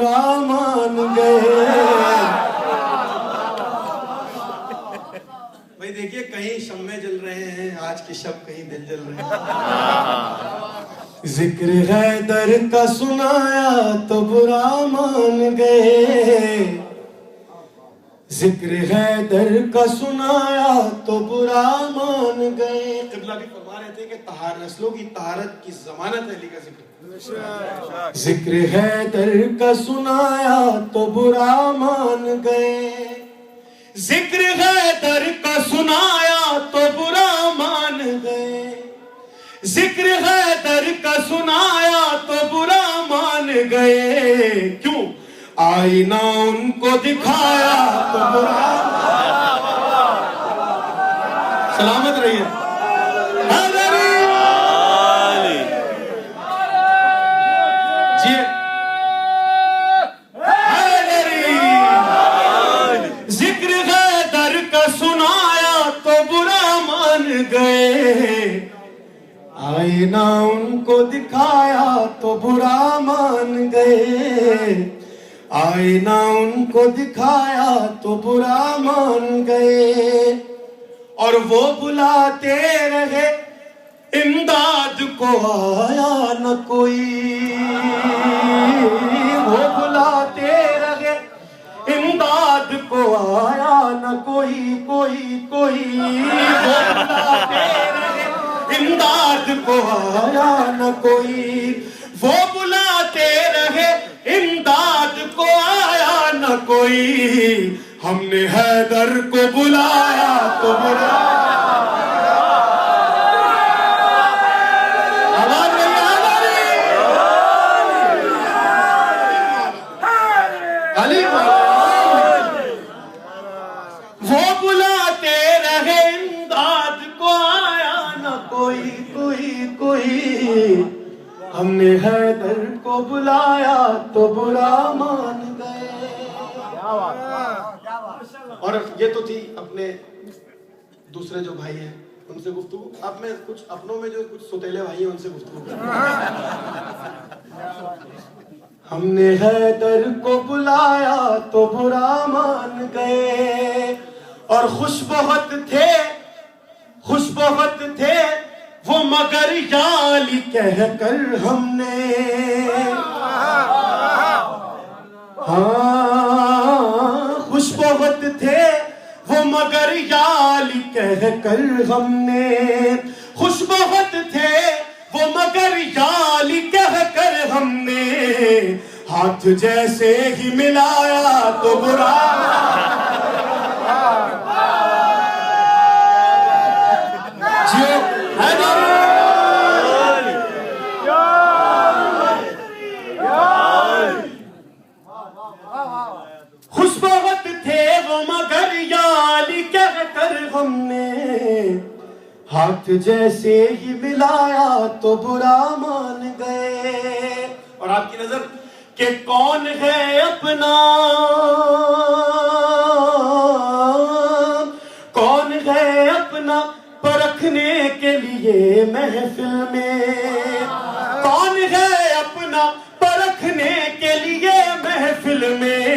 बुरा मान गए। भाई देखिए, कहीं शम्मे जल रहे हैं, आज के शब कहीं दिल जल रहे हैं। जिक्र हैदर का सुनाया तो बुरा मान गए। जिक्र हैदर का सुनाया तो बुरा मान गए। क़िबला भी फरमा रहे थे कि तहार नस्लों की तहारत की जमानत अली का जिक्र। जिक्र हैदर का सुनाया तो बुरा मान गए। जिक्र हैदर का सुनाया तो बुरा मान गए। जिक्र हैदर का सुनाया तो बुरा मान गए। क्यों? आईना उनको दिखाया तो बुरा। सलामत रहिए। जी जिक्र हैदर का सुनाया तो बुरा मान गए। आईना उनको दिखाया तो बुरा मान गए। आईना उनको दिखाया तो बुरा मान गए। और वो बुलाते रहे इमदाद को आया न कोई। वो बुलाते रहे इमदाद को आया न कोई। कोई कोई वो बुलाते रहे इमदाद को आया न कोई। वो बुलाते रहे इमदाद को आया न कोई। हमने हैदर को बुलाया तो बुरा। वो बुलाते रहे इमदाद को आया न कोई। कोई कोई हमने हैदर को बुलाया तो बुरा मान गए। और ये तो थी अपने दूसरे जो भाई हैं उनसे गुफ्तगू। अब मैं कुछ अपनों में जो कुछ सुतेले भाई हैं उनसे गुफ्तगू। हमने हैदर को बुलाया तो बुरा मान गए। और खुश बहुत थे वो मगर याली कहकर हमने। हाँ खुश बहुत थे वो मगर याली कहकर हमने। खुश बहुत थे वो मगर याली कहकर हमने। हाथ जैसे ही मिलाया तो बुरा। खुश बहुत थे वो मगर याली कहकर हमने। हाथ जैसे ही मिलाया तो बुरा मान गए। और आपकी नजर कि कौन है अपना, कौन है अपना परखने के लिए महफिल में। कौन है अपना परखने के लिए महफिल में।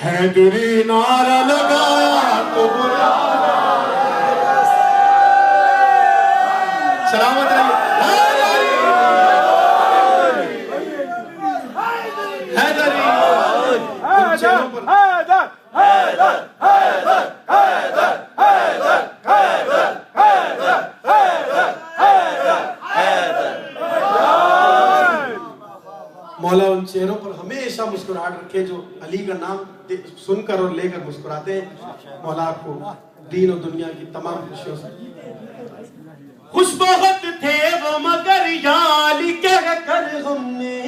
हैदरी नारा लगाया तो बुरा। सलामत रहिए। मौला उन चेहरों पर हमेशा मुस्कुराहट रखे जो अली का नाम सुनकर और लेकर मुस्कुराते हैं। मौला आपको दीन और दुनिया की तमाम खुशियों से। खुश बहुत थे वो मगर याली कहकर हमने।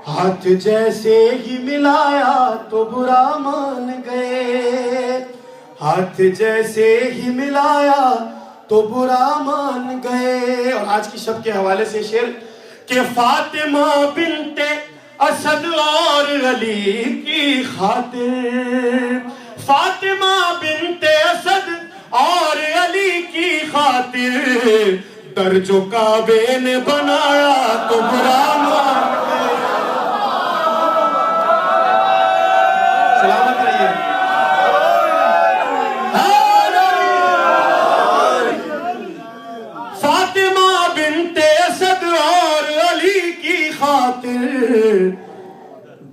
हाथ जैसे ही मिलाया तो बुरा मान गए। हाथ जैसे ही मिलाया तो बुरा मान गए। और आज की शब के हवाले से शेर कि फातिमा बिनते असद और अली की खातिर। फातिमा बिनते असद और अली की खातिर दर जो काबे ने बनाया तो बुरा मान गए।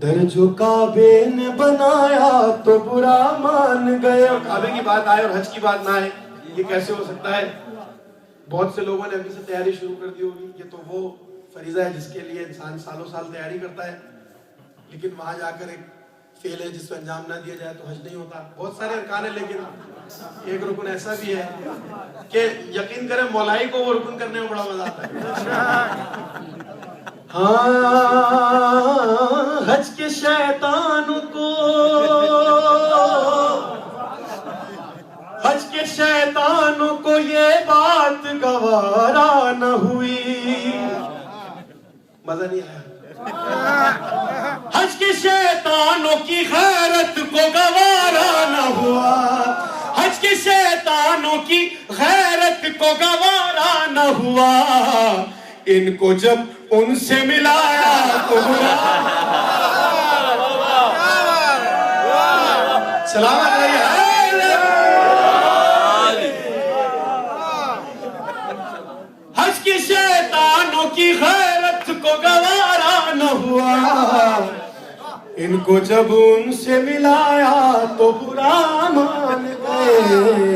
दर जो काबे ने बनाया तो बुरा मान गए। काबे की बात आए और हज की बात ना आए, ये कैसे हो सकता है? बहुत से लोगों ने अभी से तैयारी शुरू कर दी होगी। ये तो वो फरीजा है जिसके लिए इंसान सालों साल तैयारी करता है, लेकिन वहां जाकर एक फेल है जिसको अंजाम ना दिया जाए तो हज नहीं होता। बहुत सारे अरकान है, लेकिन एक रुकन ऐसा भी है कि यकीन करें मौलाई को वो रुकन करने में बड़ा मजा आता है। हाँ, हज के शैतानों को, हज के शैतानों को ये बात गवारा न हुई। मजा नहीं आया? हज के शैतानों की गैरत को गवारा न हुआ, हज के शैतानों की गैरत को गवारा न हुआ। इनको जब उनसे मिलाया तो सलामत रहिए। हज के शैतानों की गैरत को गवारा न हुआ, इनको जब उनसे मिलाया तो बुरा मान गए।